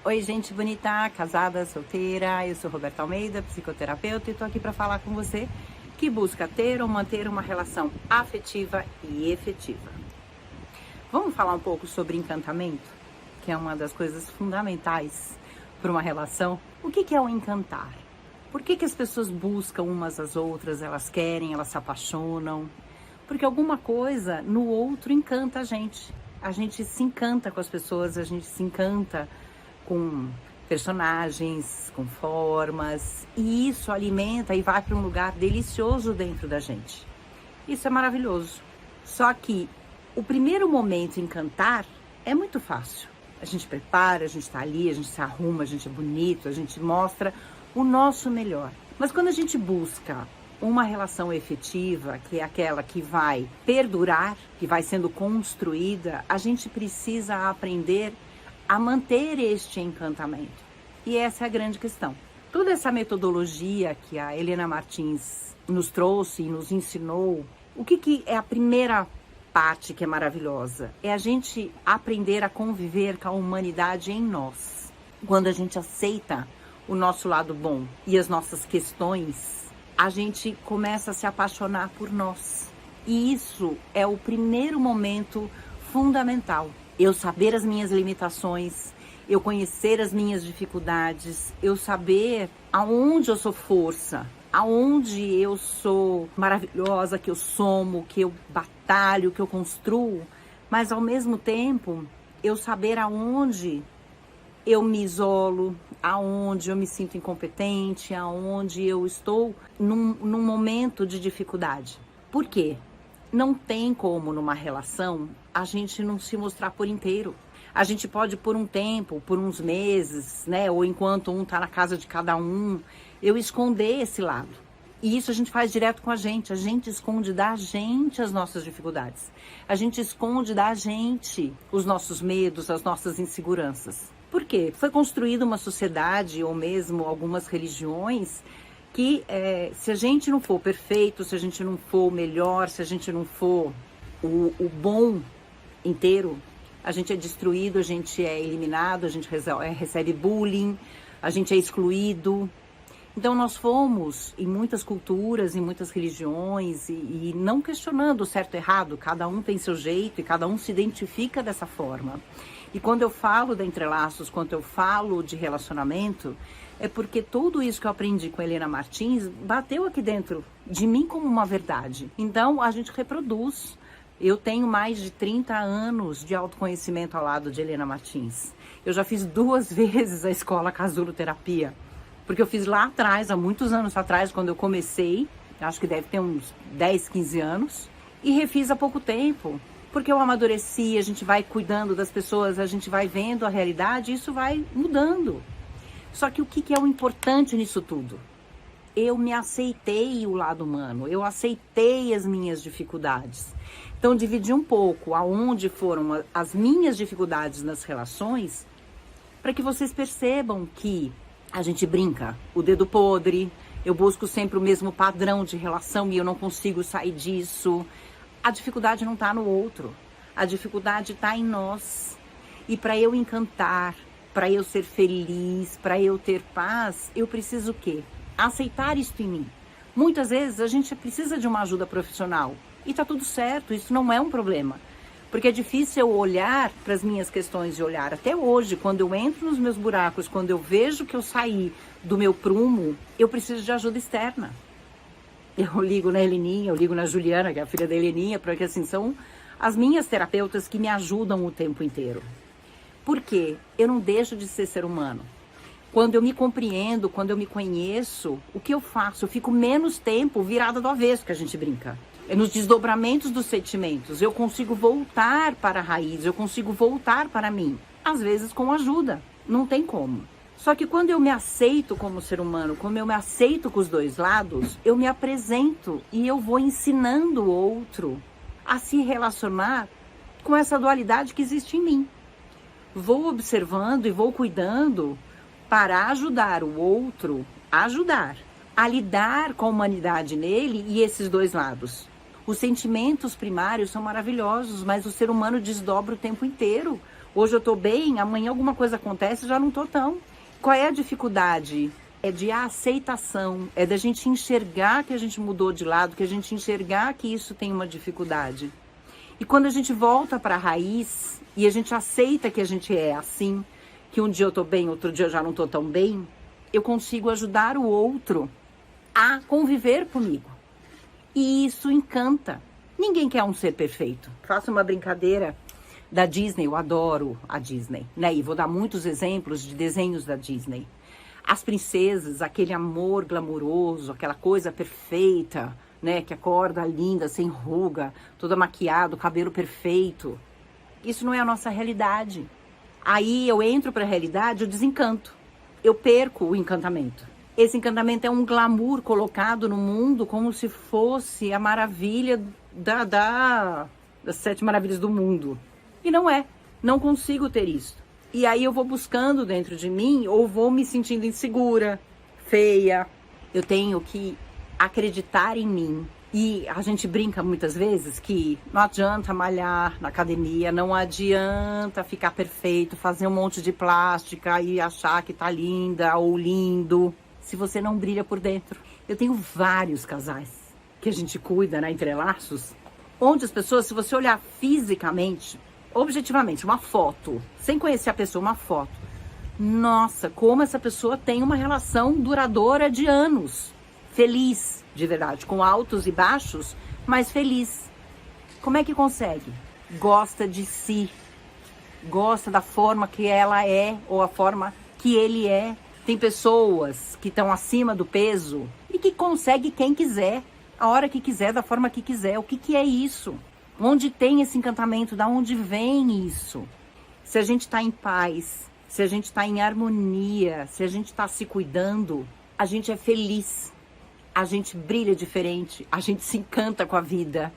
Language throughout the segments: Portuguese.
Oi, gente bonita, casada, solteira. Eu sou Roberta Almeida, psicoterapeuta, e tô aqui para falar com você que busca ter ou manter uma relação afetiva e efetiva. Vamos falar um pouco sobre encantamento, que é uma das coisas fundamentais para uma relação. O que é o encantar? Por que as pessoas buscam umas às outras, elas querem, elas se apaixonam? Porque alguma coisa no outro encanta a gente. A gente se encanta com as pessoas, a gente se encanta com personagens, com formas, e isso alimenta e vai para um lugar delicioso dentro da gente. Isso é maravilhoso. Só que o primeiro momento encantar é muito fácil. A gente prepara, a gente está ali, a gente se arruma, a gente é bonito, a gente mostra o nosso melhor. Mas quando a gente busca uma relação efetiva, que é aquela que vai perdurar, que vai sendo construída, a gente precisa aprender a manter este encantamento. E essa é a grande questão. Toda essa metodologia que a Helena Martins nos trouxe e nos ensinou, o que é a primeira parte que é maravilhosa? É a gente aprender a conviver com a humanidade em nós. Quando a gente aceita o nosso lado bom e as nossas questões, a gente começa a se apaixonar por nós. E isso é o primeiro momento fundamental. Eu saber as minhas limitações, eu conhecer as minhas dificuldades, eu saber aonde eu sou força, aonde eu sou maravilhosa, que eu somo, que eu batalho, que eu construo, mas ao mesmo tempo eu saber aonde eu me isolo, aonde eu me sinto incompetente, aonde eu estou num momento de dificuldade. Por quê? Não tem como numa relação a gente não se mostrar por inteiro. A gente pode por um tempo, por uns meses, né? Ou enquanto um tá na casa de cada um, eu esconder esse lado. E isso a gente faz direto com a gente esconde da gente as nossas dificuldades. A gente esconde da gente os nossos medos, as nossas inseguranças. Por quê? Foi construída uma sociedade, ou mesmo algumas religiões, que se a gente não for perfeito, se a gente não for o melhor, se a gente não for o bom inteiro, a gente é destruído, a gente é eliminado, a gente recebe bullying, a gente é excluído. Então nós fomos, em muitas culturas, em muitas religiões, e não questionando o certo e errado, cada um tem seu jeito e cada um se identifica dessa forma. E quando eu falo da Entrelaços, quando eu falo de relacionamento, é porque tudo isso que eu aprendi com a Helena Martins bateu aqui dentro de mim como uma verdade. Então a gente reproduz. Eu tenho mais de 30 anos de autoconhecimento ao lado de Helena Martins. Eu já fiz 2 vezes a escola Casulo Terapia, porque eu fiz lá atrás, há muitos anos atrás, quando eu comecei, acho que deve ter uns 10, 15 anos, e refiz há pouco tempo, porque eu amadureci, a gente vai cuidando das pessoas, a gente vai vendo a realidade, e isso vai mudando. Só que o que é o importante nisso tudo? Eu me aceitei o lado humano, eu aceitei as minhas dificuldades. Então, dividi um pouco aonde foram as minhas dificuldades nas relações, para que vocês percebam que a gente brinca, o dedo podre, eu busco sempre o mesmo padrão de relação e eu não consigo sair disso. A dificuldade não está no outro, a dificuldade está em nós. E para eu encantar, para eu ser feliz, para eu ter paz, eu preciso o quê? Aceitar isso em mim. Muitas vezes a gente precisa de uma ajuda profissional e tá tudo certo, isso não é um problema. Porque é difícil eu olhar para as minhas questões e olhar. Até hoje, quando eu entro nos meus buracos, quando eu vejo que eu saí do meu prumo, eu preciso de ajuda externa. Eu ligo na Heleninha, eu ligo na Juliana, que é a filha da Heleninha, porque assim, são as minhas terapeutas que me ajudam o tempo inteiro. Por quê? Eu não deixo de ser humano. Quando eu me compreendo, quando eu me conheço, o que eu faço? Eu fico menos tempo virada do avesso, que a gente brinca. É nos desdobramentos dos sentimentos. Eu consigo voltar para a raiz, eu consigo voltar para mim. Às vezes com ajuda, não tem como. Só que quando eu me aceito como ser humano, quando eu me aceito com os dois lados, eu me apresento e eu vou ensinando o outro a se relacionar com essa dualidade que existe em mim. Vou observando e vou cuidando para ajudar o outro a lidar com a humanidade nele e esses dois lados. Os sentimentos primários são maravilhosos, mas o ser humano desdobra o tempo inteiro. Hoje eu tô bem, amanhã alguma coisa acontece, já não tô tão. Qual é a dificuldade? É de aceitação, é da gente enxergar que a gente mudou de lado, que a gente enxergar que isso tem uma dificuldade. E quando a gente volta para a raiz e a gente aceita que a gente é assim, que um dia eu tô bem, outro dia eu já não tô tão bem, eu consigo ajudar o outro a conviver comigo. E isso encanta. Ninguém quer um ser perfeito. Faço uma brincadeira da Disney, eu adoro a Disney, né? E vou dar muitos exemplos de desenhos da Disney. As princesas, aquele amor glamouroso, aquela coisa perfeita, né? Que acorda linda, sem ruga, toda maquiada, cabelo perfeito. Isso não é a nossa realidade. Aí eu entro para a realidade, eu desencanto. Eu perco o encantamento. Esse encantamento é um glamour colocado no mundo como se fosse a maravilha das 7 maravilhas do mundo. E não é. Não consigo ter isso. E aí eu vou buscando dentro de mim ou vou me sentindo insegura, feia. Eu tenho que acreditar em mim. E a gente brinca muitas vezes que não adianta malhar na academia, não adianta ficar perfeito, fazer um monte de plástica e achar que tá linda ou lindo, se você não brilha por dentro. Eu tenho vários casais que a gente cuida, né, Entrelaços, onde as pessoas, se você olhar fisicamente, objetivamente, uma foto, sem conhecer a pessoa, uma foto, nossa, como essa pessoa tem uma relação duradoura de anos, feliz, de verdade, com altos e baixos, mas feliz. Como é que consegue? Gosta de si, gosta da forma que ela é ou a forma que ele é. Tem pessoas que estão acima do peso e que consegue quem quiser, a hora que quiser, da forma que quiser. O que é isso? Onde tem esse encantamento? Da onde vem isso? Se a gente está em paz, se a gente está em harmonia, se a gente está se cuidando, a gente é feliz. A gente brilha diferente, a gente se encanta com a vida.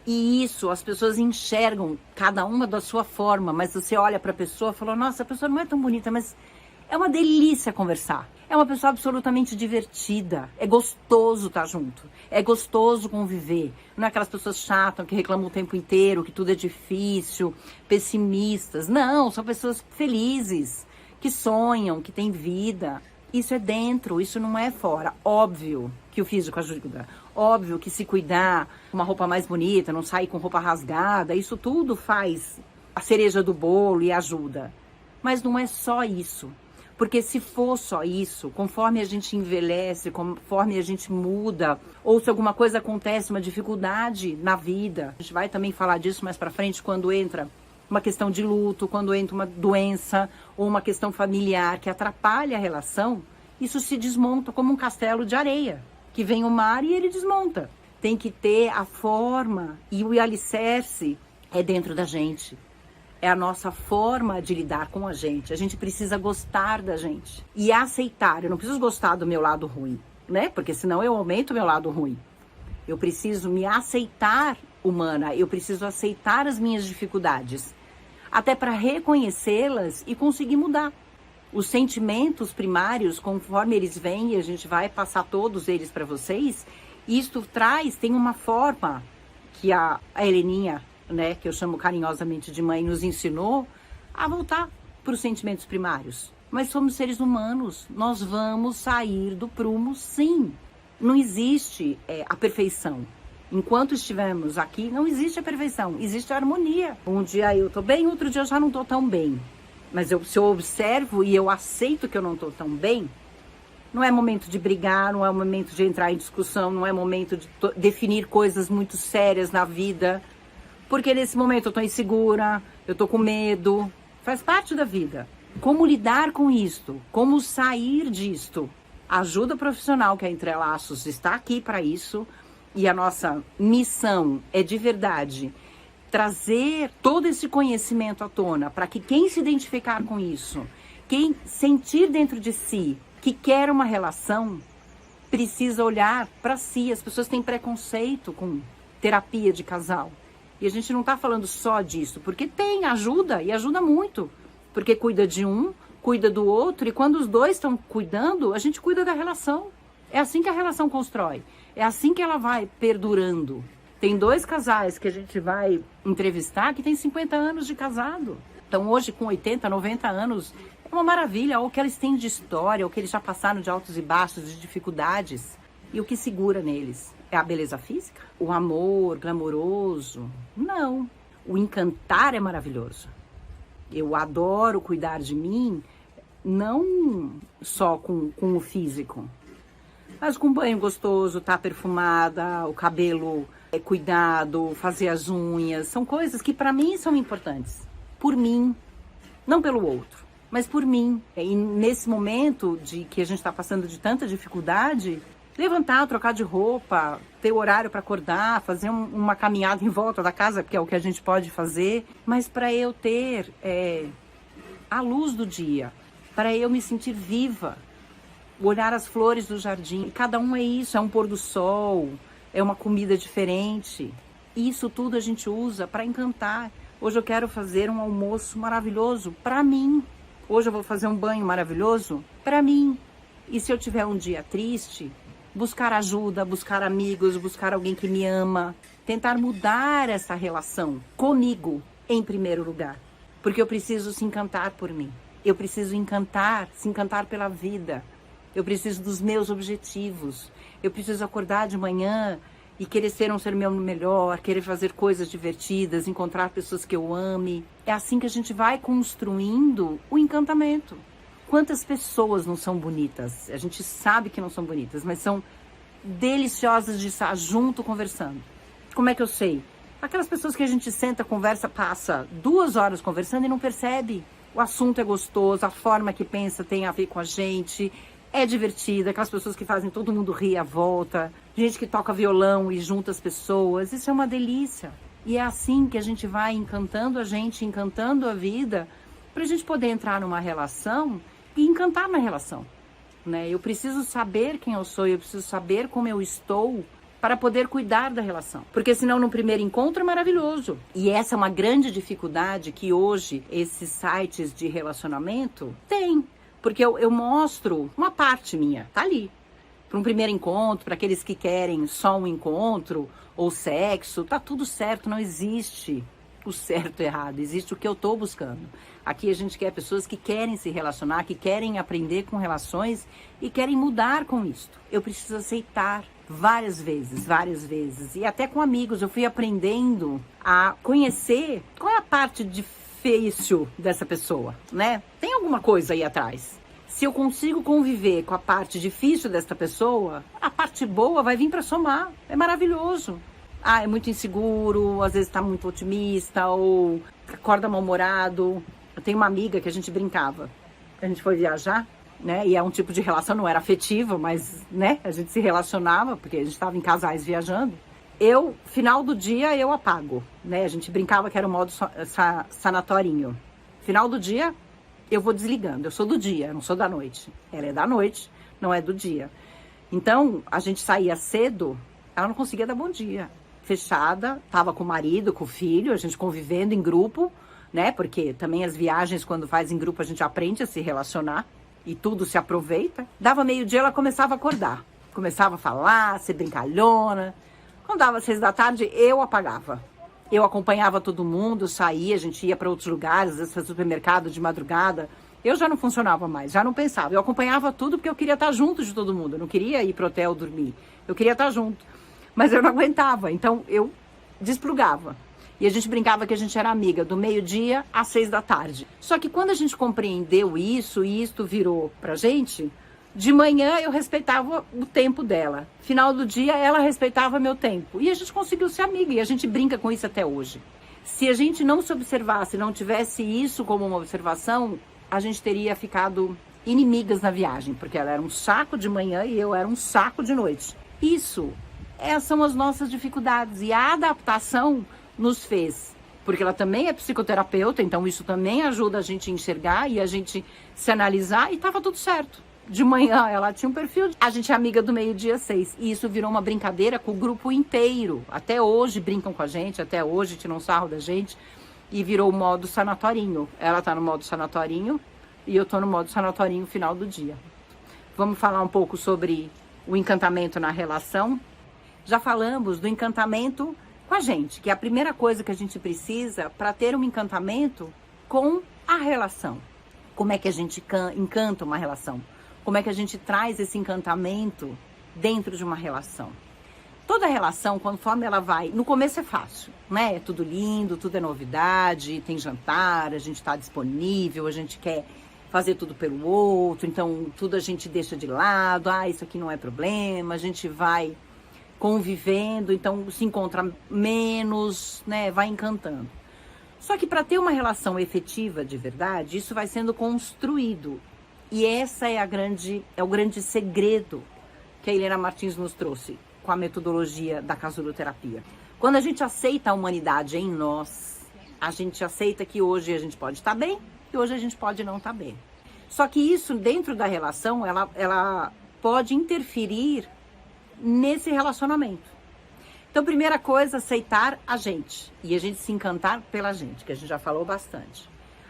E isso as pessoas enxergam, cada uma da sua forma, mas você olha para a pessoa e fala, nossa, a pessoa não é tão bonita, mas é uma delícia conversar. É uma pessoa absolutamente divertida, é gostoso estar junto, é gostoso conviver. Não é aquelas pessoas chatas que reclamam o tempo inteiro, que tudo é difícil, pessimistas. Não, são pessoas felizes, que sonham, que têm vida. Isso é dentro, isso não é fora. Óbvio que o físico ajuda. Óbvio que se cuidar, uma roupa mais bonita, não sair com roupa rasgada, isso tudo faz a cereja do bolo e ajuda. Mas não é só isso. Porque se for só isso, conforme a gente envelhece, conforme a gente muda, ou se alguma coisa acontece, uma dificuldade na vida, a gente vai também falar disso mais pra frente, quando entra uma questão de luto, quando entra uma doença ou uma questão familiar que atrapalha a relação, isso se desmonta como um castelo de areia, que vem o mar e ele desmonta. Tem que ter a forma e o alicerce é dentro da gente. É a nossa forma de lidar com a gente. A gente precisa gostar da gente e aceitar. Eu não preciso gostar do meu lado ruim, né? Porque senão eu aumento o meu lado ruim. Eu preciso me aceitar humana, eu preciso aceitar as minhas dificuldades, até para reconhecê-las e conseguir mudar. Os sentimentos primários, conforme eles vêm, e a gente vai passar todos eles para vocês, isto tem uma forma que a Heleninha, né, que eu chamo carinhosamente de mãe, nos ensinou a voltar para os sentimentos primários. Mas somos seres humanos, nós vamos sair do prumo, sim. Não existe a perfeição. Enquanto estivermos aqui, não existe a perfeição, existe a harmonia. Um dia eu tô bem, outro dia eu já não tô tão bem. Mas se eu observo e eu aceito que eu não tô tão bem, não é momento de brigar, não é momento de entrar em discussão, não é momento de definir coisas muito sérias na vida. Porque nesse momento eu tô insegura, eu tô com medo, faz parte da vida. Como lidar com isto? Como sair disto? A ajuda profissional que a Entrelaços está aqui para isso. E a nossa missão é de verdade trazer todo esse conhecimento à tona para que quem se identificar com isso, quem sentir dentro de si que quer uma relação, precisa olhar para si. As pessoas têm preconceito com terapia de casal. E a gente não está falando só disso, porque tem ajuda e ajuda muito. Porque cuida de um, cuida do outro e quando os dois estão cuidando, a gente cuida da relação. É assim que a relação constrói. É assim que ela vai perdurando. Tem 2 casais que a gente vai entrevistar que tem 50 anos de casado. Então hoje com 80, 90 anos, é uma maravilha, ou que eles têm de história, ou que eles já passaram de altos e baixos, de dificuldades. E o que segura neles? É a beleza física? O amor glamouroso? Não. O encantar é maravilhoso. Eu adoro cuidar de mim, não só com o físico, mas com banho gostoso, tá perfumada, o cabelo cuidado, fazer as unhas. São coisas que para mim são importantes. Por mim, não pelo outro, mas por mim. E nesse momento de que a gente está passando de tanta dificuldade, levantar, trocar de roupa, ter horário para acordar, fazer uma caminhada em volta da casa, que é o que a gente pode fazer, mas para eu ter a luz do dia, para eu me sentir viva, olhar as flores do jardim. E cada um é isso, é um pôr do sol, é uma comida diferente. Isso tudo a gente usa para encantar. Hoje eu quero fazer um almoço maravilhoso para mim. Hoje eu vou fazer um banho maravilhoso para mim. E se eu tiver um dia triste, buscar ajuda, buscar amigos, buscar alguém que me ama, tentar mudar essa relação comigo em primeiro lugar. Porque eu preciso se encantar por mim. Eu preciso se encantar pela vida. Eu preciso dos meus objetivos. Eu preciso acordar de manhã e querer ser um ser meu melhor, querer fazer coisas divertidas, encontrar pessoas que eu ame. É assim que a gente vai construindo o encantamento. Quantas pessoas não são bonitas? A gente sabe que não são bonitas, mas são deliciosas de estar junto conversando. Como é que eu sei? Aquelas pessoas que a gente senta, conversa, passa 2 horas conversando e não percebe. O assunto é gostoso, a forma que pensa tem a ver com a gente, é divertida, aquelas pessoas que fazem todo mundo rir à volta, gente que toca violão e junta as pessoas, isso é uma delícia. E é assim que a gente vai encantando a gente, encantando a vida, para a gente poder entrar numa relação e encantar na relação, né? Eu preciso saber quem eu sou, eu preciso saber como eu estou para poder cuidar da relação. Porque senão no primeiro encontro é maravilhoso. E essa é uma grande dificuldade que hoje esses sites de relacionamento têm. Porque eu mostro uma parte minha, tá ali. Para um primeiro encontro, para aqueles que querem só um encontro ou sexo, tá tudo certo, não existe o certo e errado, existe o que eu tô buscando. Aqui a gente quer pessoas que querem se relacionar, que querem aprender com relações e querem mudar com isso. Eu preciso aceitar várias vezes, e até com amigos eu fui aprendendo a conhecer qual é a parte difícil dessa pessoa, né? Tem alguma coisa aí atrás. Se eu consigo conviver com a parte difícil dessa pessoa, a parte boa vai vir para somar. É maravilhoso. É muito inseguro, às vezes tá muito otimista, ou acorda mal-humorado. Eu tenho uma amiga que a gente brincava. A gente foi viajar, né? E é um tipo de relação, não era afetiva, mas, né? A gente se relacionava, porque a gente estava em casais viajando. Final do dia, eu apago, né? A gente brincava que era o modo sanatorinho. Final do dia, eu vou desligando. Eu sou do dia, eu não sou da noite. Ela é da noite, não é do dia. Então, a gente saía cedo, ela não conseguia dar bom dia. Fechada, tava com o marido, com o filho, a gente convivendo em grupo, né? Porque também as viagens, quando faz em grupo, a gente aprende a se relacionar e tudo se aproveita. Dava meio-dia, ela começava a acordar. Começava a falar, ser brincalhona. Quando dava 6 da tarde, eu apagava. Eu acompanhava todo mundo, saía, a gente ia para outros lugares, às vezes para o supermercado de madrugada. Eu já não funcionava mais, já não pensava. Eu acompanhava tudo porque eu queria estar junto de todo mundo. Eu não queria ir pro hotel dormir. Eu queria estar junto. Mas eu não aguentava, então eu desplugava. E a gente brincava que a gente era amiga do meio-dia às 6 da tarde. Só que quando a gente compreendeu isso e isto virou pra gente, de manhã eu respeitava o tempo dela. Final do dia ela respeitava meu tempo. E a gente conseguiu ser amiga e a gente brinca com isso até hoje. Se a gente não se observasse, não tivesse isso como uma observação, a gente teria ficado inimigas na viagem. Porque ela era um saco de manhã e eu era um saco de noite. Essas são as nossas dificuldades. E a adaptação nos fez, porque ela também é psicoterapeuta, então isso também ajuda a gente a enxergar e a gente se analisar, e estava tudo certo. De manhã ela tinha um perfil, a gente é amiga do meio-dia 6, e isso virou uma brincadeira com o grupo inteiro. Até hoje brincam com a gente, até hoje tiram sarro da gente, e virou o modo sanatorinho. Ela tá no modo sanatorinho e eu tô no modo sanatorinho final do dia. Vamos falar um pouco sobre o encantamento na relação. Já falamos do encantamento com a gente, que é a primeira coisa que a gente precisa para ter um encantamento com a relação. Como é que a gente encanta uma relação? Como é que a gente traz esse encantamento dentro de uma relação? Toda relação, conforme ela vai... No começo é fácil, né? É tudo lindo, tudo é novidade, tem jantar, a gente está disponível, a gente quer fazer tudo pelo outro, então tudo a gente deixa de lado, isso aqui não é problema, a gente vai convivendo, então se encontra menos, né? Vai encantando. Só que para ter uma relação efetiva de verdade, isso vai sendo construído. E essa é o grande segredo que a Helena Martins nos trouxe com a metodologia da casuloterapia. Quando a gente aceita a humanidade em nós, a gente aceita que hoje a gente pode estar bem e hoje a gente pode não estar bem. Só que isso dentro da relação, ela pode interferir nesse relacionamento. Então, primeira coisa, aceitar a gente e a gente se encantar pela gente, que a gente já falou bastante.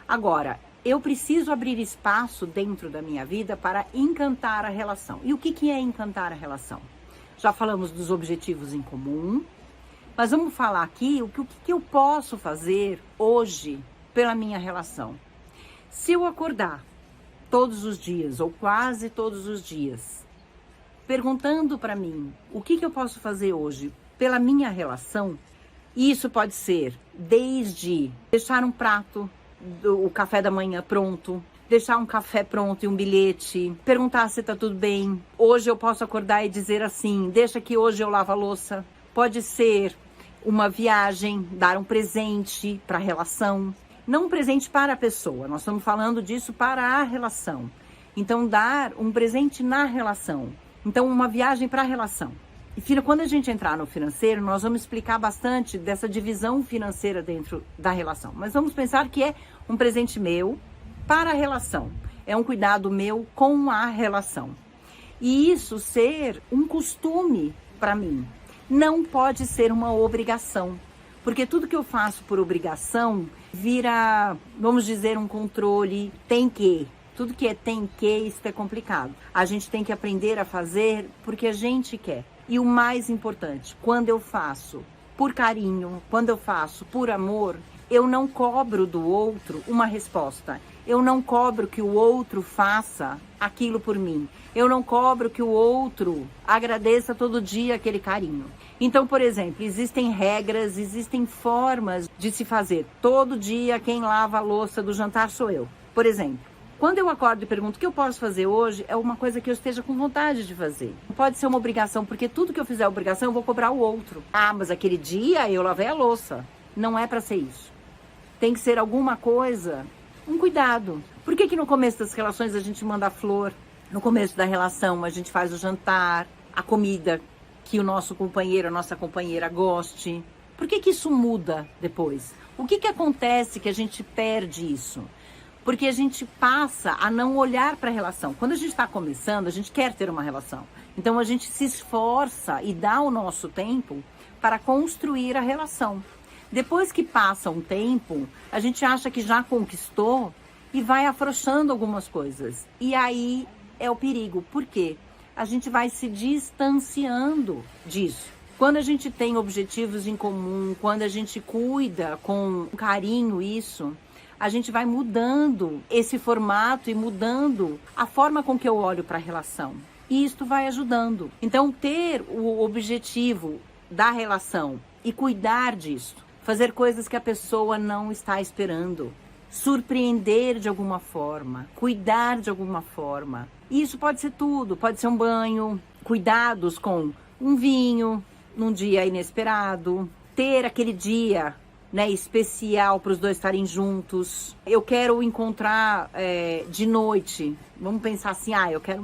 Agora, eu preciso abrir espaço dentro da minha vida para encantar a relação. E o que é encantar a relação? Já falamos dos objetivos em comum, mas vamos falar aqui o que eu posso fazer hoje pela minha relação. Se eu acordar todos os dias, ou quase todos os dias, perguntando para mim o que eu posso fazer hoje pela minha relação, isso pode ser desde deixar um prato, o café da manhã pronto, deixar um café pronto e um bilhete, perguntar se tá tudo bem. Hoje eu posso acordar e dizer assim, deixa que hoje eu lavo a louça. Pode ser uma viagem, dar um presente para a relação. Não um presente para a pessoa, nós estamos falando disso para a relação. Então, dar um presente na relação. Então, uma viagem para a relação. E, filha, quando a gente entrar no financeiro, nós vamos explicar bastante dessa divisão financeira dentro da relação. Mas vamos pensar que é um presente meu para a relação. É um cuidado meu com a relação. E isso ser um costume para mim. Não pode ser uma obrigação. Porque tudo que eu faço por obrigação vira, vamos dizer, um controle, tem que. Tudo que é tem que, isso é complicado. A gente tem que aprender a fazer porque a gente quer. E o mais importante, quando eu faço por carinho, quando eu faço por amor, eu não cobro do outro uma resposta. Eu não cobro que o outro faça aquilo por mim. Eu não cobro que o outro agradeça todo dia aquele carinho. Então, por exemplo, existem regras, existem formas de se fazer. Todo dia quem lava a louça do jantar sou eu. Por exemplo, quando eu acordo e pergunto o que eu posso fazer hoje, é uma coisa que eu esteja com vontade de fazer. Não pode ser uma obrigação, porque tudo que eu fizer obrigação eu vou cobrar o outro. Mas aquele dia eu lavei a louça. Não é para ser isso. Tem que ser alguma coisa, um cuidado. Por que no começo das relações a gente manda flor? No começo da relação a gente faz o jantar, a comida que o nosso companheiro, a nossa companheira goste. Por que isso muda depois? O que acontece que a gente perde isso? Porque a gente passa a não olhar para a relação. Quando a gente está começando, a gente quer ter uma relação. Então a gente se esforça e dá o nosso tempo para construir a relação. Depois que passa um tempo, a gente acha que já conquistou e vai afrouxando algumas coisas. E aí é o perigo. Por quê? A gente vai se distanciando disso. Quando a gente tem objetivos em comum, quando a gente cuida com carinho isso, a gente vai mudando esse formato e mudando a forma com que eu olho para a relação. E isso vai ajudando. Então, ter o objetivo da relação e cuidar disso, fazer coisas que a pessoa não está esperando, surpreender de alguma forma, cuidar de alguma forma. E isso pode ser tudo, pode ser um banho, cuidados com um vinho num dia inesperado, ter aquele dia, né, especial para os dois estarem juntos. Eu quero encontrar de noite, vamos pensar assim, eu quero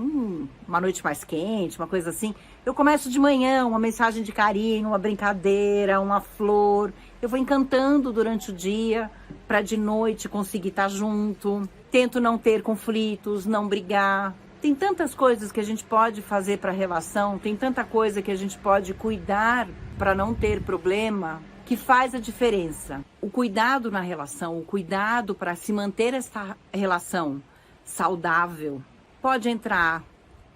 uma noite mais quente, uma coisa assim. Eu começo de manhã, uma mensagem de carinho, uma brincadeira, uma flor. Eu vou encantando durante o dia para de noite conseguir estar junto. Tento não ter conflitos, não brigar. Tem tantas coisas que a gente pode fazer para a relação, tem tanta coisa que a gente pode cuidar para não ter problema, que faz a diferença. O cuidado na relação, o cuidado para se manter essa relação saudável, pode entrar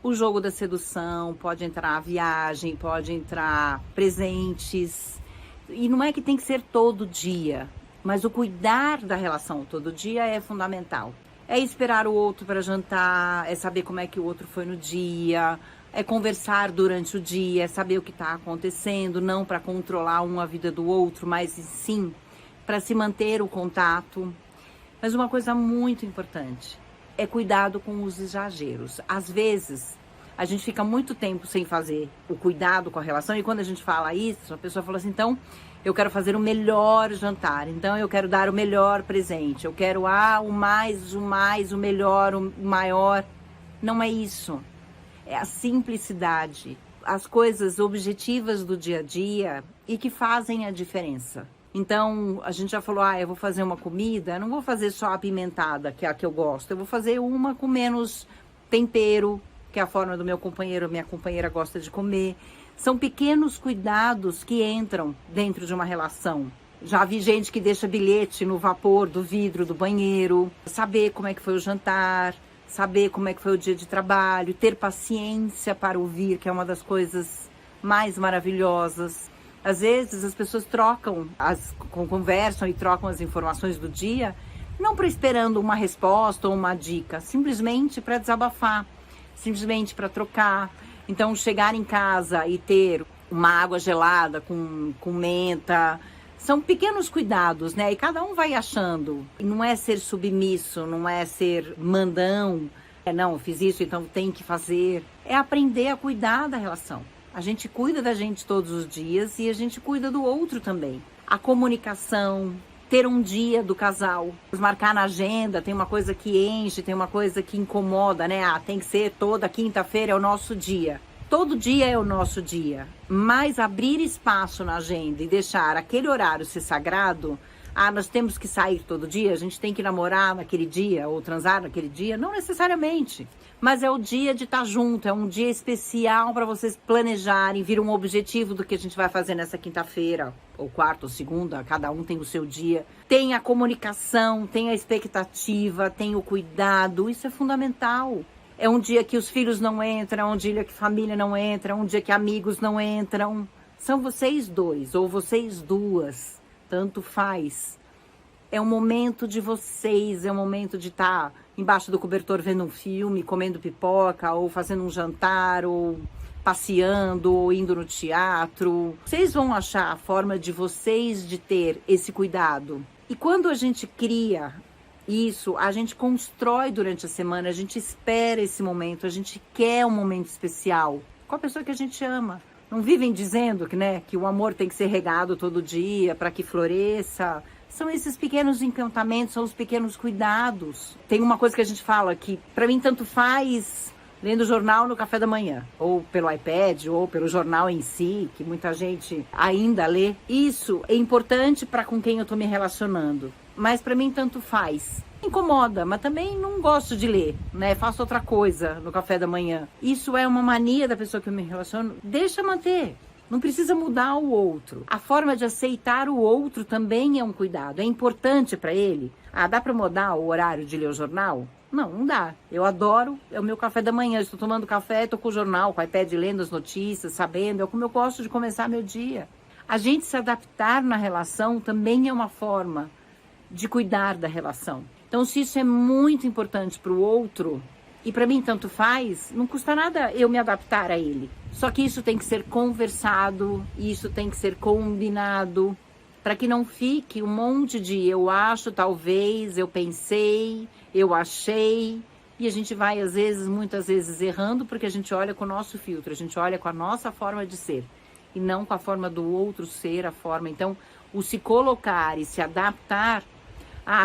o jogo da sedução, pode entrar a viagem, pode entrar presentes. E não é que tem que ser todo dia. Mas o cuidar da relação todo dia é fundamental. É esperar o outro para jantar, é saber como é que o outro foi no dia, é conversar durante o dia, é saber o que está acontecendo, não para controlar a vida do outro, mas sim para se manter o contato. Mas uma coisa muito importante é cuidado com os exageros. Às vezes, a gente fica muito tempo sem fazer o cuidado com a relação, e quando a gente fala isso, a pessoa fala assim, então, eu quero fazer o melhor jantar, então eu quero dar o melhor presente, eu quero o mais, o melhor, o maior. Não é isso. É a simplicidade, as coisas objetivas do dia a dia e que fazem a diferença. Então, a gente já falou, eu vou fazer uma comida, não vou fazer só apimentada, que é a que eu gosto, eu vou fazer uma com menos tempero, que é a forma do meu companheiro, minha companheira gosta de comer. São pequenos cuidados que entram dentro de uma relação. Já vi gente que deixa bilhete no vapor do vidro do banheiro, saber como é que foi o jantar, saber como é que foi o dia de trabalho, ter paciência para ouvir, que é uma das coisas mais maravilhosas. Às vezes as pessoas conversam e trocam as informações do dia, não para esperando uma resposta ou uma dica, simplesmente para desabafar, simplesmente para trocar. Então, chegar em casa e ter uma água gelada com menta, são pequenos cuidados, né? E cada um vai achando. Não é ser submisso, não é ser mandão. Não, fiz isso, então tem que fazer. É aprender a cuidar da relação. A gente cuida da gente todos os dias e a gente cuida do outro também. A comunicação, ter um dia do casal, marcar na agenda, tem uma coisa que enche, tem uma coisa que incomoda, né? Tem que ser toda quinta-feira é o nosso dia. Todo dia é o nosso dia, mas abrir espaço na agenda e deixar aquele horário ser sagrado, nós temos que sair todo dia, a gente tem que namorar naquele dia ou transar naquele dia, não necessariamente. Mas é o dia de estar junto, é um dia especial para vocês planejarem, vir um objetivo do que a gente vai fazer nessa quinta-feira, ou quarta ou segunda, cada um tem o seu dia. Tem a comunicação, tem a expectativa, tem o cuidado, isso é fundamental. É um dia que os filhos não entram, é um dia que a família não entra, é um dia que amigos não entram. São vocês dois ou vocês duas, tanto faz. É um momento de vocês, é um momento de estar embaixo do cobertor vendo um filme, comendo pipoca, ou fazendo um jantar, ou passeando, ou indo no teatro. Vocês vão achar a forma de vocês de ter esse cuidado. E quando a gente cria isso, a gente constrói durante a semana, a gente espera esse momento, a gente quer um momento especial com a pessoa que a gente ama. Não vivem dizendo que o amor tem que ser regado todo dia para que floresça. São esses pequenos encantamentos, são os pequenos cuidados. Tem uma coisa que a gente fala que para mim tanto faz lendo jornal no café da manhã, ou pelo iPad, ou pelo jornal em si, que muita gente ainda lê. Isso é importante para com quem eu estou me relacionando. Mas para mim tanto faz. Incomoda, mas também não gosto de ler, né? Faço outra coisa no café da manhã. Isso é uma mania da pessoa que eu me relaciono. Deixa manter. Não precisa mudar o outro. A forma de aceitar o outro também é um cuidado. É importante para ele. Dá para mudar o horário de ler o jornal? Não dá. Eu adoro, é o meu café da manhã. Estou tomando café, estou com o jornal, com o iPad lendo as notícias, sabendo. É como eu gosto de começar meu dia. A gente se adaptar na relação também é uma forma de cuidar da relação. Então, se isso é muito importante para o outro, e para mim tanto faz, não custa nada eu me adaptar a ele. Só que isso tem que ser conversado, isso tem que ser combinado, para que não fique um monte de eu acho, talvez, eu pensei, eu achei, e a gente vai, muitas vezes, errando, porque a gente olha com o nosso filtro, a gente olha com a nossa forma de ser, e não com a forma do outro ser, a forma. Então, o se colocar e se adaptar.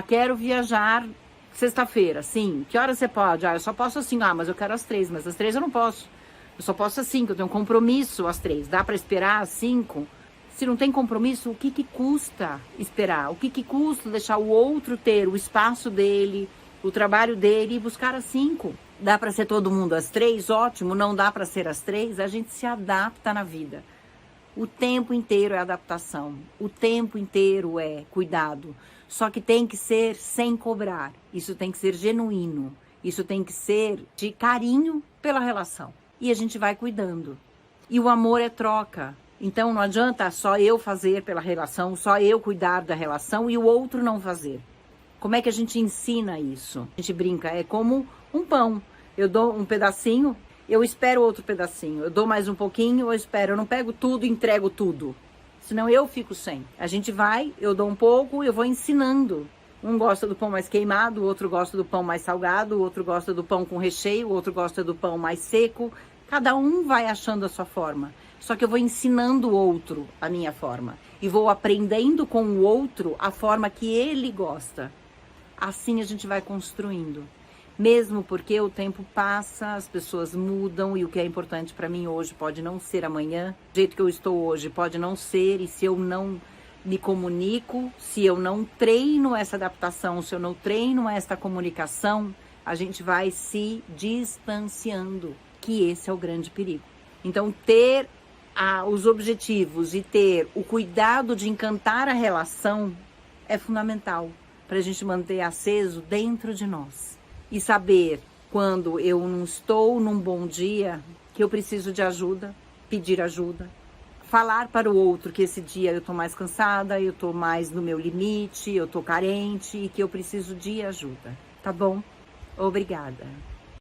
Quero viajar sexta-feira, sim. Que hora você pode? Eu só posso assim. Mas eu quero às 3, mas às 3 eu não posso. Eu só posso às 5, eu tenho um compromisso às 3. Dá para esperar às 5? Se não tem compromisso, o que custa esperar? O que custa deixar o outro ter o espaço dele, o trabalho dele e buscar às 5? Dá para ser todo mundo às 3? Ótimo. Não dá para ser às 3? A gente se adapta na vida. O tempo inteiro é adaptação. O tempo inteiro é cuidado. Só que tem que ser sem cobrar. Isso tem que ser genuíno. Isso tem que ser de carinho pela relação. E a gente vai cuidando. E o amor é troca. Então não adianta só eu fazer pela relação, só eu cuidar da relação e o outro não fazer. Como é que a gente ensina isso? A gente brinca, é como um pão. Eu dou um pedacinho, eu espero outro pedacinho. Eu dou mais um pouquinho, eu espero. Eu não pego tudo e entrego tudo. Senão eu fico sem. A gente vai, eu dou um pouco, eu vou ensinando. Um gosta do pão mais queimado, o outro gosta do pão mais salgado, o outro gosta do pão com recheio, o outro gosta do pão mais seco. Cada um vai achando a sua forma. Só que eu vou ensinando o outro a minha forma. E vou aprendendo com o outro a forma que ele gosta. Assim a gente vai construindo. Mesmo porque o tempo passa, as pessoas mudam e o que é importante para mim hoje pode não ser amanhã. Do jeito que eu estou hoje pode não ser, e se eu não me comunico, se eu não treino essa adaptação, se eu não treino essa comunicação, a gente vai se distanciando, que esse é o grande perigo. Então, ter os objetivos e ter o cuidado de encantar a relação é fundamental para a gente manter aceso dentro de nós. E saber quando eu não estou num bom dia, que eu preciso de ajuda, pedir ajuda. Falar para o outro que esse dia eu estou mais cansada, eu estou mais no meu limite, eu estou carente e que eu preciso de ajuda. Tá bom? Obrigada.